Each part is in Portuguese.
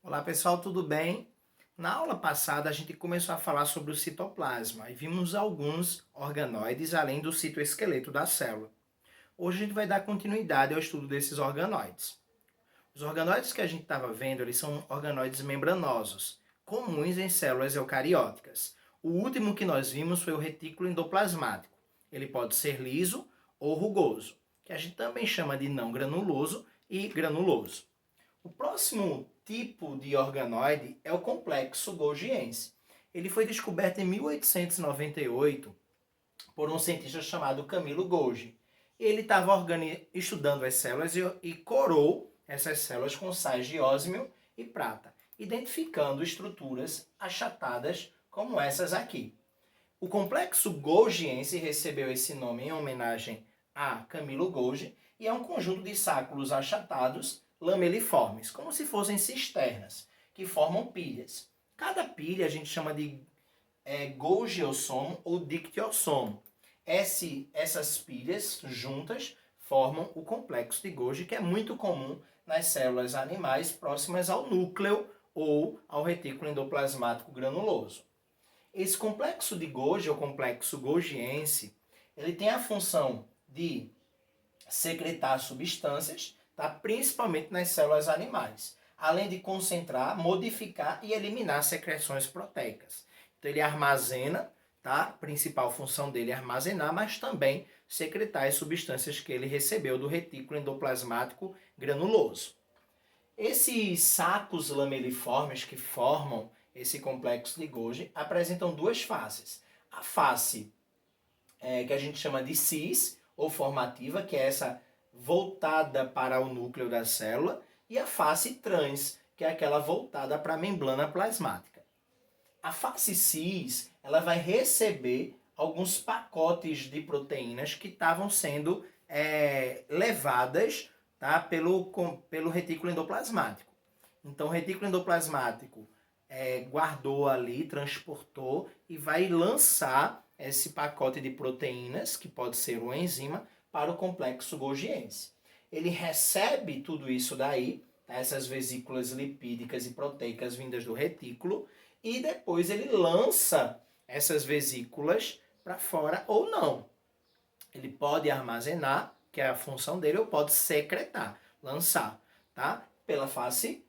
Olá pessoal, tudo bem? Na aula passada a gente começou a falar sobre o citoplasma e vimos alguns organoides além do citoesqueleto da célula. Hoje a gente vai dar continuidade ao estudo desses organoides. Os organoides que a gente estava vendo, eles são organoides membranosos, comuns em células eucarióticas. O último que nós vimos foi o retículo endoplasmático. Ele pode ser liso ou rugoso, que a gente também chama de não granuloso e granuloso. O próximo tipo de organoide é o complexo golgiense. Ele foi descoberto em 1898 por um cientista chamado Camilo Golgi. Ele estava estudando as células e corou essas células com sais de ósmio e prata, identificando estruturas achatadas como essas aqui. O complexo golgiense recebeu esse nome em homenagem a Camilo Golgi e é um conjunto de sacos achatados lameliformes, como se fossem cisternas, que formam pilhas. Cada pilha a gente chama de golgiossomo ou dictiossomo. Essas pilhas juntas formam o complexo de Golgi, que é muito comum nas células animais próximas ao núcleo ou ao retículo endoplasmático granuloso. Esse complexo de Golgi, ou complexo golgiense, ele tem a função de secretar substâncias, tá? Principalmente nas células animais, além de concentrar, modificar e eliminar secreções proteicas. Então ele armazena, tá? A principal função dele é armazenar, mas também secretar as substâncias que ele recebeu do retículo endoplasmático granuloso. Esses sacos lameliformes que formam esse complexo de Golgi apresentam duas faces. A face que a gente chama de cis, ou formativa, que é essa voltada para o núcleo da célula, e a face trans, que é aquela voltada para a membrana plasmática. A face cis, ela vai receber alguns pacotes de proteínas que estavam sendo levadas, tá, pelo retículo endoplasmático. Então, o retículo endoplasmático guardou ali, transportou e vai lançar esse pacote de proteínas, que pode ser uma enzima, para o complexo golgiense. Ele recebe tudo isso daí, tá, essas vesículas lipídicas e proteicas vindas do retículo, e depois ele lança essas vesículas para fora ou não. Ele pode armazenar, que é a função dele, ou pode secretar, lançar, tá? Pela face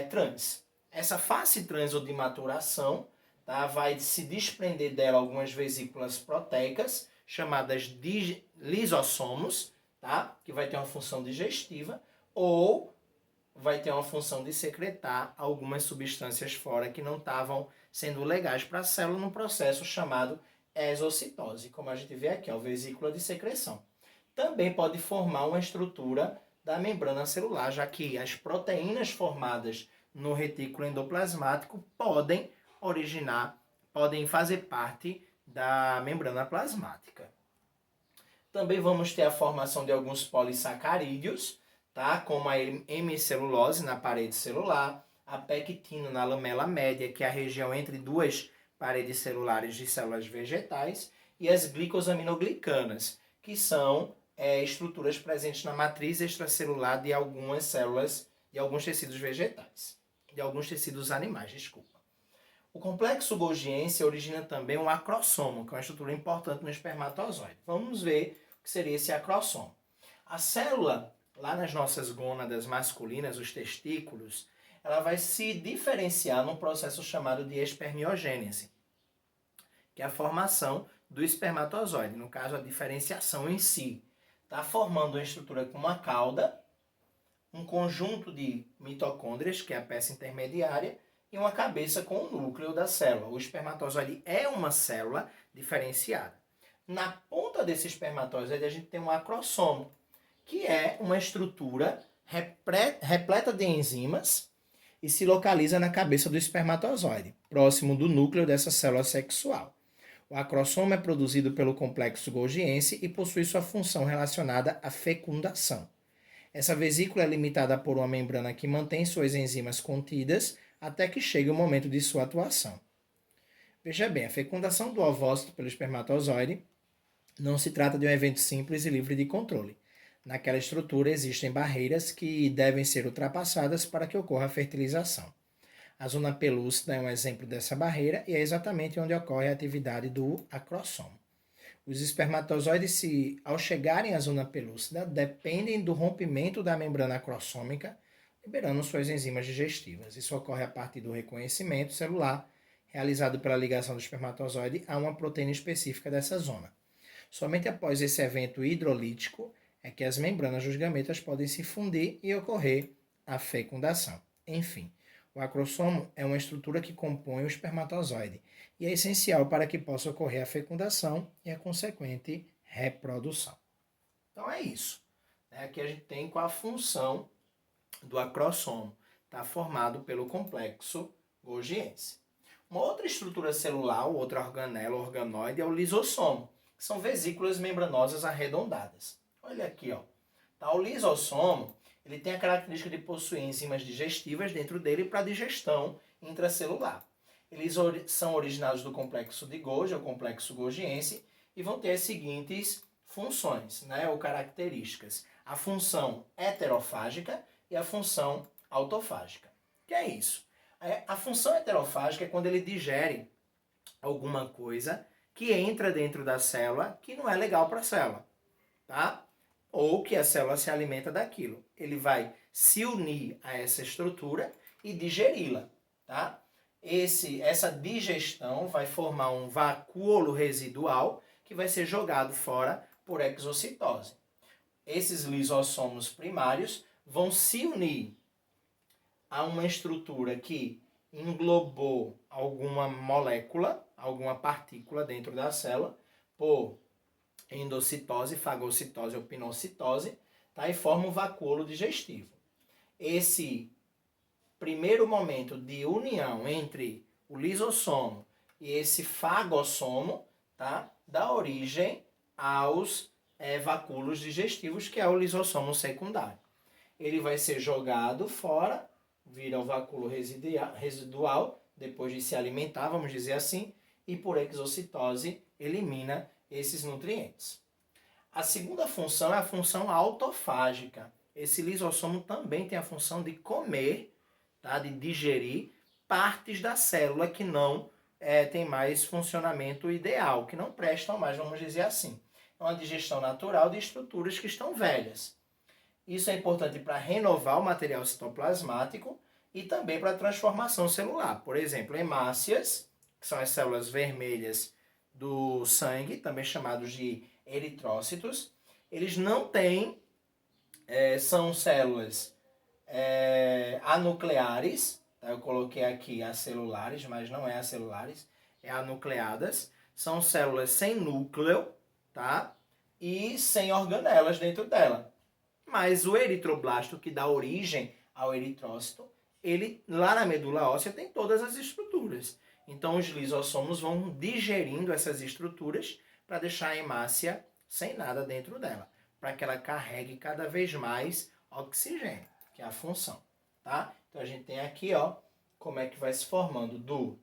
trans. Essa face trans ou de maturação, tá? Vai se desprender dela algumas vesículas proteicas, chamadas de lisossomos, tá? Que vai ter uma função digestiva, ou vai ter uma função de secretar algumas substâncias fora que não estavam sendo legais para a célula num processo chamado exocitose, como a gente vê aqui, a vesícula de secreção. Também pode formar uma estrutura da membrana celular, já que as proteínas formadas no retículo endoplasmático podem fazer parte da membrana plasmática. Também vamos ter a formação de alguns polissacarídeos, tá? Como a hemicelulose na parede celular, a pectina na lamela média, que é a região entre duas paredes celulares de células vegetais, e as glicosaminoglicanas, que são estruturas presentes na matriz extracelular de algumas células, de alguns tecidos vegetais, de alguns tecidos animais, desculpa. O complexo golgiense origina também um acrossomo, que é uma estrutura importante no espermatozoide. Vamos ver o que seria esse acrossomo. A célula, lá nas nossas gônadas masculinas, os testículos, ela vai se diferenciar num processo chamado de espermiogênese, que é a formação do espermatozoide, no caso a diferenciação em si. Está formando uma estrutura com uma cauda, um conjunto de mitocôndrias, que é a peça intermediária, e uma cabeça com o núcleo da célula. O espermatozoide é uma célula diferenciada. Na ponta desse espermatozoide a gente tem um acrossomo, que é uma estrutura repleta de enzimas e se localiza na cabeça do espermatozoide, próximo do núcleo dessa célula sexual. O acrossomo é produzido pelo complexo golgiense e possui sua função relacionada à fecundação. Essa vesícula é limitada por uma membrana que mantém suas enzimas contidas até que chegue o momento de sua atuação. Veja bem, a fecundação do ovócito pelo espermatozoide não se trata de um evento simples e livre de controle. Naquela estrutura existem barreiras que devem ser ultrapassadas para que ocorra a fertilização. A zona pelúcida é um exemplo dessa barreira e é exatamente onde ocorre a atividade do acrossomo. Os espermatozoides, ao chegarem à zona pelúcida, dependem do rompimento da membrana acrossômica, liberando suas enzimas digestivas. Isso ocorre a partir do reconhecimento celular, realizado pela ligação do espermatozoide a uma proteína específica dessa zona. Somente após esse evento hidrolítico é que as membranas dos gametas podem se fundir e ocorrer a fecundação. Enfim, o acrossomo é uma estrutura que compõe o espermatozoide e é essencial para que possa ocorrer a fecundação e a consequente reprodução. Então é isso. Aqui a gente tem qual a função do acrossomo. Está formado pelo complexo golgiense. Uma outra estrutura celular, outra organela, organoide, é o lisossomo, que são vesículas membranosas arredondadas. Olha aqui, ó. Tá, o lisossomo ele tem a característica de possuir enzimas digestivas dentro dele para digestão intracelular. Eles são originados do complexo de Golgi, ou complexo golgiense, e vão ter as seguintes funções, ou características. A função heterofágica e a função autofágica. O que é isso? A função heterofágica é quando ele digere alguma coisa que entra dentro da célula que não é legal para a célula, tá? Ou que a célula se alimenta daquilo. Ele vai se unir a essa estrutura e digeri-la, tá? Essa digestão vai formar um vacúolo residual que vai ser jogado fora por exocitose. Esses lisossomos primários vão se unir a uma estrutura que englobou alguma molécula, alguma partícula dentro da célula, por endocitose, fagocitose ou pinocitose, tá? E forma um vacúolo digestivo. Esse primeiro momento de união entre o lisossomo e esse fagossomo, tá? Dá origem aos vacúolos digestivos, que é o lisossomo secundário. Ele vai ser jogado fora, vira o vacúolo residual, depois de se alimentar, vamos dizer assim, e por exocitose elimina esses nutrientes. A segunda função é a função autofágica. Esse lisossomo também tem a função de comer, tá? De digerir partes da célula que não tem mais funcionamento ideal, que não prestam mais, vamos dizer assim. É uma digestão natural de estruturas que estão velhas. Isso é importante para renovar o material citoplasmático e também para a transformação celular. Por exemplo, hemácias, que são as células vermelhas do sangue, também chamados de eritrócitos, eles não têm, são células anucleares, tá? Eu coloquei aqui acelulares, mas não é acelulares, é anucleadas, são células sem núcleo, tá? E sem organelas dentro dela. Mas o eritroblasto, que dá origem ao eritrócito, ele lá na medula óssea tem todas as estruturas. Então os lisossomos vão digerindo essas estruturas para deixar a hemácia sem nada dentro dela, para que ela carregue cada vez mais oxigênio, que é a função, tá? Então a gente tem aqui, ó, como é que vai se formando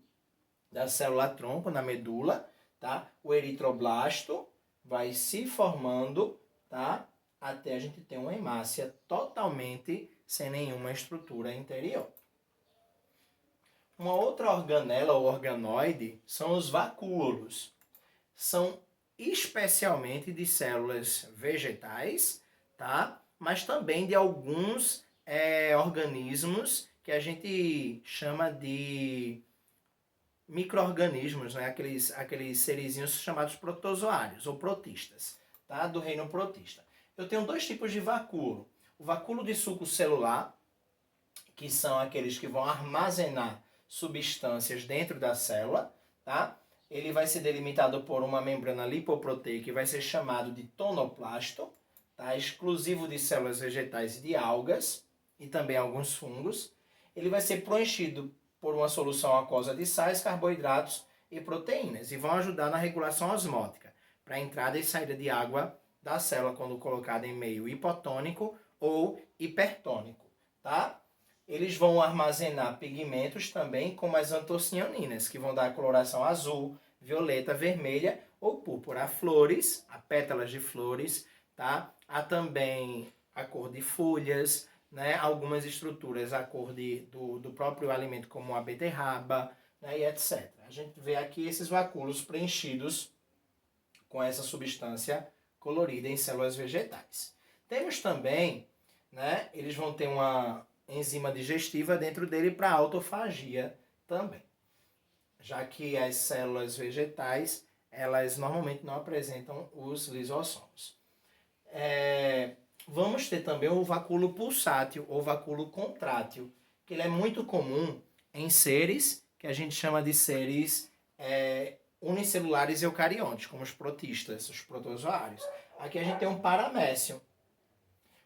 da célula tronco na medula, tá? O eritroblasto vai se formando, tá? Até a gente ter uma hemácia totalmente sem nenhuma estrutura interior. Uma outra organela ou organoide são os vacúolos. São especialmente de células vegetais, tá? Mas também de alguns organismos que a gente chama de micro-organismos, aqueles serizinhos chamados protozoários ou protistas, tá? Do reino protista. Eu tenho dois tipos de vacúolo. O vacúolo de suco celular, que são aqueles que vão armazenar substâncias dentro da célula, tá? Ele vai ser delimitado por uma membrana lipoproteica e vai ser chamado de tonoplasto, tá? Exclusivo de células vegetais e de algas, e também alguns fungos. Ele vai ser preenchido por uma solução aquosa de sais, carboidratos e proteínas, e vão ajudar na regulação osmótica, para a entrada e saída de água da célula quando colocada em meio hipotônico ou hipertônico, tá? Eles vão armazenar pigmentos também, como as antocianinas, que vão dar a coloração azul, violeta, vermelha ou púrpura. Há flores, há pétalas de flores, tá? Há também a cor de folhas, né, algumas estruturas a cor do próprio alimento, como a beterraba, né, e etc. A gente vê aqui esses vacúolos preenchidos com essa substância colorida em células vegetais. Temos também, né, eles vão ter uma enzima digestiva dentro dele para autofagia também, já que as células vegetais, elas normalmente não apresentam os lisossomos. Vamos ter também o vacúolo pulsátil ou vacúolo contrátil, que ele é muito comum em seres que a gente chama de seres unicelulares eucariontes, como os protistas, os protozoários. Aqui a gente tem um paramécio.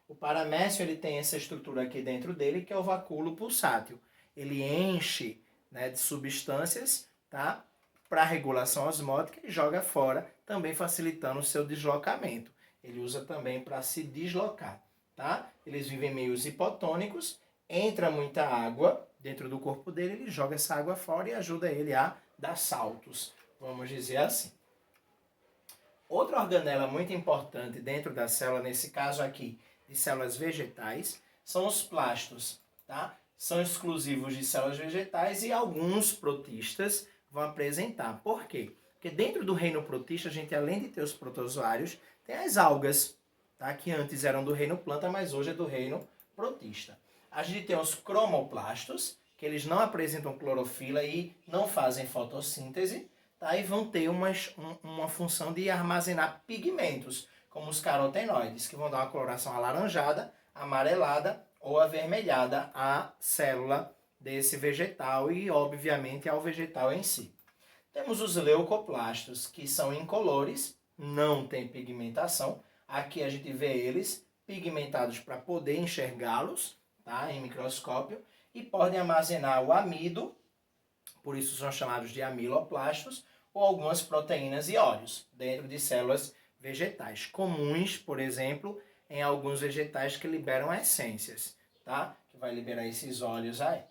O paramécio ele tem essa estrutura aqui dentro dele, que é o vacúolo pulsátil. Ele enche, né, de substâncias, tá, para regulação osmótica e joga fora, também facilitando o seu deslocamento. Ele usa também para se deslocar, tá? Eles vivem meios hipotônicos, entra muita água dentro do corpo dele, ele joga essa água fora e ajuda ele a dar saltos, vamos dizer assim. Outra organela muito importante dentro da célula, nesse caso aqui, de células vegetais, são os plastos, tá? São exclusivos de células vegetais e alguns protistas vão apresentar. Por quê? Porque dentro do reino protista, a gente, além de ter os protozoários, tem as algas, tá? Que antes eram do reino planta, mas hoje é do reino protista. A gente tem os cromoplastos, que eles não apresentam clorofila e não fazem fotossíntese, tá? E vão ter uma função de armazenar pigmentos, como os carotenoides, que vão dar uma coloração alaranjada, amarelada ou avermelhada à célula desse vegetal e, obviamente, ao vegetal em si. Temos os leucoplastos, que são incolores, não tem pigmentação. Aqui a gente vê eles pigmentados para poder enxergá-los, tá, em microscópio, e podem armazenar o amido, por isso são chamados de amiloplastos, ou algumas proteínas e óleos dentro de células vegetais, comuns, por exemplo, em alguns vegetais que liberam essências, tá? Que vai liberar esses óleos aí.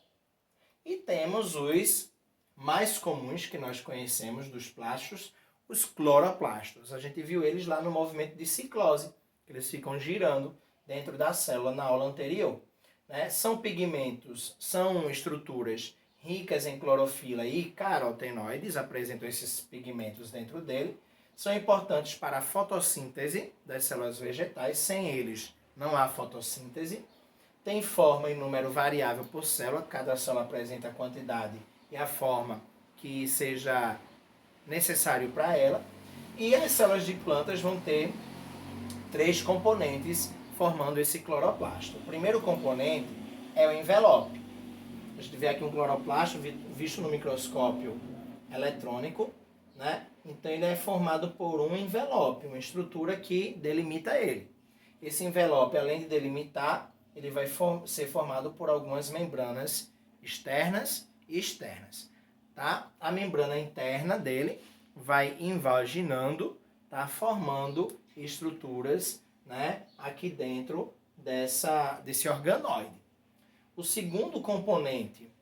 E temos os mais comuns que nós conhecemos dos plastos, os cloroplastos. A gente viu eles lá no movimento de ciclose, que eles ficam girando dentro da célula na aula anterior. Né? São pigmentos, são estruturas ricas em clorofila e carotenoides, apresentam esses pigmentos dentro dele. São importantes para a fotossíntese das células vegetais, sem eles não há fotossíntese. Tem forma e número variável por célula, cada célula apresenta a quantidade e a forma que seja necessário para ela. E as células de plantas vão ter 3 componentes formando esse cloroplasto. O primeiro componente é o envelope. A gente vê aqui um cloroplasto visto no microscópio eletrônico, né? Então ele é formado por um envelope, uma estrutura que delimita ele. Esse envelope, além de delimitar, ele vai ser formado por algumas membranas externas e externas. Tá? A membrana interna dele vai invaginando, tá? Formando estruturas, né? Aqui dentro desse organoide. O segundo componente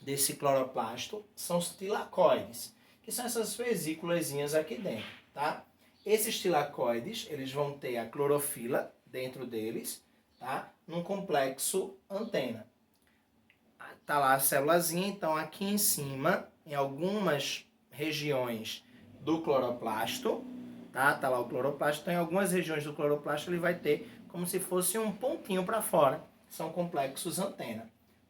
desse cloroplasto são os tilacoides, que são essas vesículas aqui dentro, tá? Esses tilacoides, eles vão ter a clorofila dentro deles, tá? Num complexo antena. Tá lá a célulazinha, então aqui em cima, em algumas regiões do cloroplasto, tá lá o cloroplasto, então em algumas regiões do cloroplasto ele vai ter como se fosse um pontinho para fora, são complexos antena,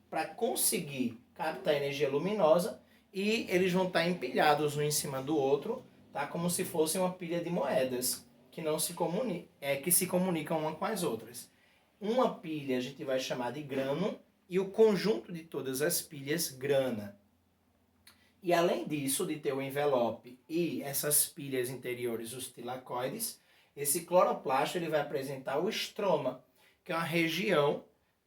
para conseguir captar energia luminosa e eles vão estar empilhados um em cima do outro, tá? Como se fosse uma pilha de moedas que não se comunicam, que se comunicam uma com as outras. Uma pilha a gente vai chamar de grano e o conjunto de todas as pilhas grana. E além disso, de ter o envelope e essas pilhas interiores, os tilacoides, esse cloroplasto ele vai apresentar o estroma, que é uma região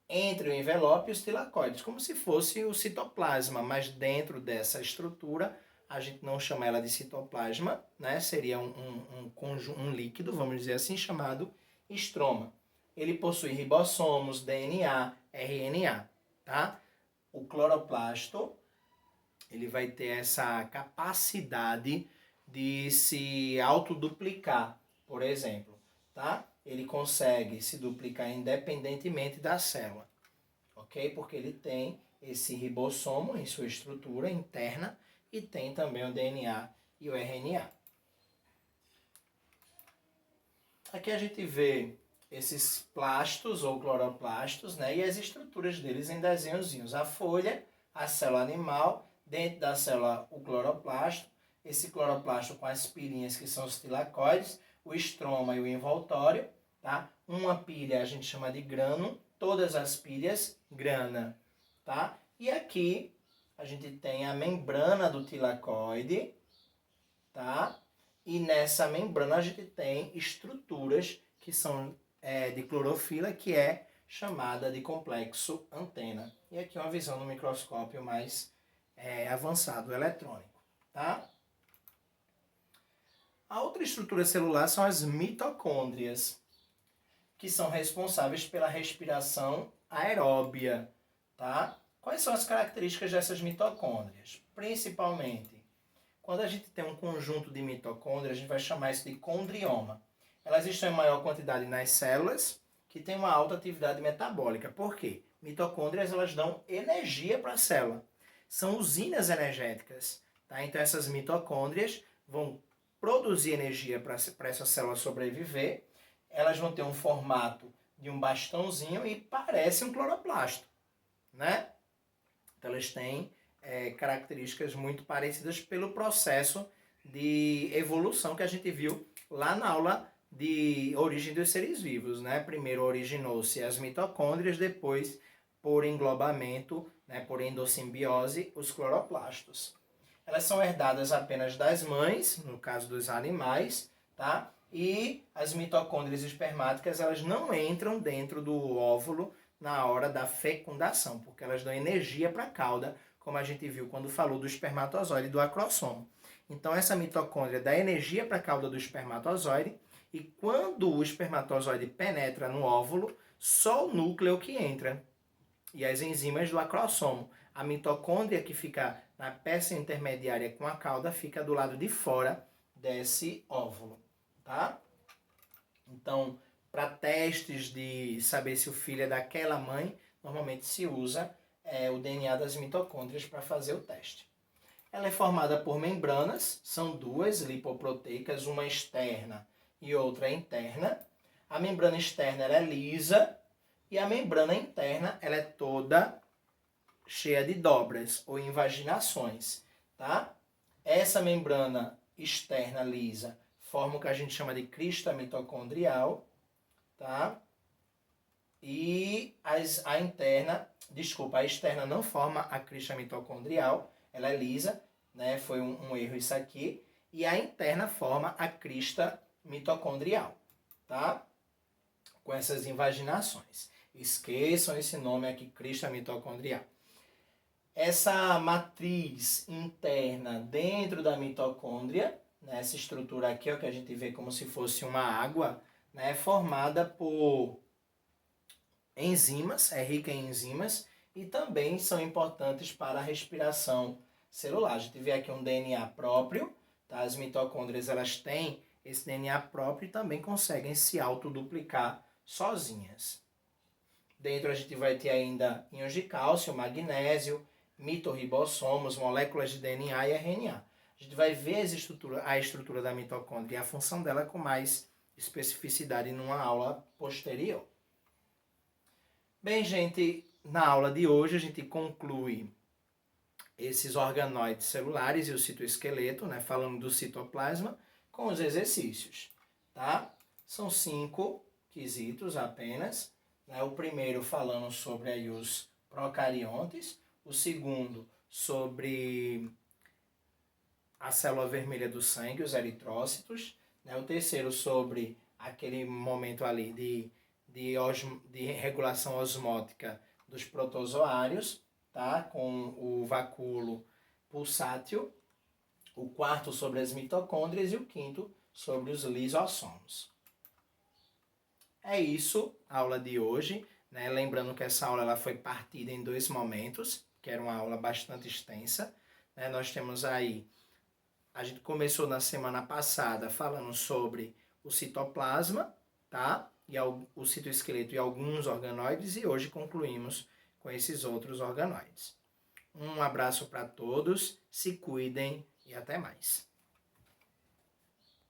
entre o envelope e os tilacoides, como se fosse o citoplasma, mas dentro dessa estrutura, a gente não chama ela de citoplasma, né? Seria um líquido, vamos dizer assim, chamado estroma. Ele possui ribossomos, DNA, RNA, tá? O cloroplasto, ele vai ter essa capacidade de se autoduplicar, por exemplo, tá? ele consegue se duplicar independentemente da célula, ok? Porque ele tem esse ribossomo em sua estrutura interna e tem também o DNA e o RNA. Aqui a gente vê esses plastos ou cloroplastos, né, e as estruturas deles em desenhozinhos. A folha, a célula animal, dentro da célula o cloroplasto, esse cloroplasto com as pilinhas que são os tilacoides, o estroma e o envoltório, tá? Uma pilha a gente chama de grano, todas as pilhas, grana, tá? E aqui a gente tem a membrana do tilacoide, tá? E nessa membrana a gente tem estruturas que são de clorofila, que é chamada de complexo antena. E aqui uma visão no microscópio mais avançado, eletrônico, tá? A outra estrutura celular são as mitocôndrias, que são responsáveis pela respiração aeróbia, tá? Quais são as características dessas mitocôndrias? Principalmente, quando a gente tem um conjunto de mitocôndrias, a gente vai chamar isso de condrioma. Elas estão em maior quantidade nas células, que têm uma alta atividade metabólica. Por quê? Mitocôndrias, elas dão energia para a célula. São usinas energéticas, tá? Então, essas mitocôndrias vão produzir energia para essa célula sobreviver. Elas vão ter um formato de um bastãozinho e parece um cloroplasto, né? Então, elas têm características muito parecidas pelo processo de evolução que a gente viu lá na aula de origem dos seres vivos, né? Primeiro originou-se as mitocôndrias, depois, por englobamento, né, por endossimbiose, os cloroplastos. Elas são herdadas apenas das mães, no caso dos animais, tá? E as mitocôndrias espermáticas, elas não entram dentro do óvulo na hora da fecundação, porque elas dão energia para a cauda, como a gente viu quando falou do espermatozoide e do acrossomo. Então, essa mitocôndria dá energia para a cauda do espermatozoide e quando o espermatozoide penetra no óvulo, só o núcleo que entra e as enzimas do acrossomo. A mitocôndria que fica na peça intermediária com a cauda fica do lado de fora desse óvulo, tá? Então, para testes de saber se o filho é daquela mãe, normalmente se usa o DNA das mitocôndrias para fazer o teste. Ela é formada por membranas, são duas lipoproteicas, uma externa e outra interna. A membrana externa ela é lisa e a membrana interna ela é toda cheia de dobras ou invaginações, tá? Essa membrana externa lisa forma o que a gente chama de crista mitocondrial, tá? E a externa não forma a crista mitocondrial, ela é lisa, né? Foi um erro isso aqui. E a interna forma a crista mitocondrial, tá? Com essas invaginações. Esqueçam esse nome aqui, crista mitocondrial. Essa matriz interna dentro da mitocôndria, né, essa estrutura aqui, ó, que a gente vê como se fosse uma água, né, formada por enzimas, é rica em enzimas, e também são importantes para a respiração celular. A gente vê aqui um DNA próprio, tá? As mitocôndrias elas têm esse DNA próprio e também conseguem se autoduplicar sozinhas. Dentro a gente vai ter ainda íons de cálcio, magnésio, mitorribossomos, moléculas de DNA e RNA. A gente vai ver a estrutura da mitocôndria e a função dela com mais especificidade numa aula posterior. Bem, gente, na aula de hoje a gente conclui esses organoides celulares e o citoesqueleto, né, falando do citoplasma, com os exercícios, tá? São 5 quesitos apenas, né? O primeiro falando sobre aí os procariontes, o segundo sobre a célula vermelha do sangue, os eritrócitos, né? O terceiro sobre aquele momento ali de regulação osmótica dos protozoários, tá? Com o vacúolo pulsátil. O quarto sobre as mitocôndrias e o quinto sobre os lisossomos. É isso, a aula de hoje, né? Lembrando que essa aula ela foi partida em 2 momentos, que era uma aula bastante extensa, né? Nós temos aí, a gente começou na semana passada falando sobre o citoplasma, tá? o citoesqueleto e alguns organoides, e hoje concluímos com esses outros organoides. Um abraço para todos, se cuidem e até mais.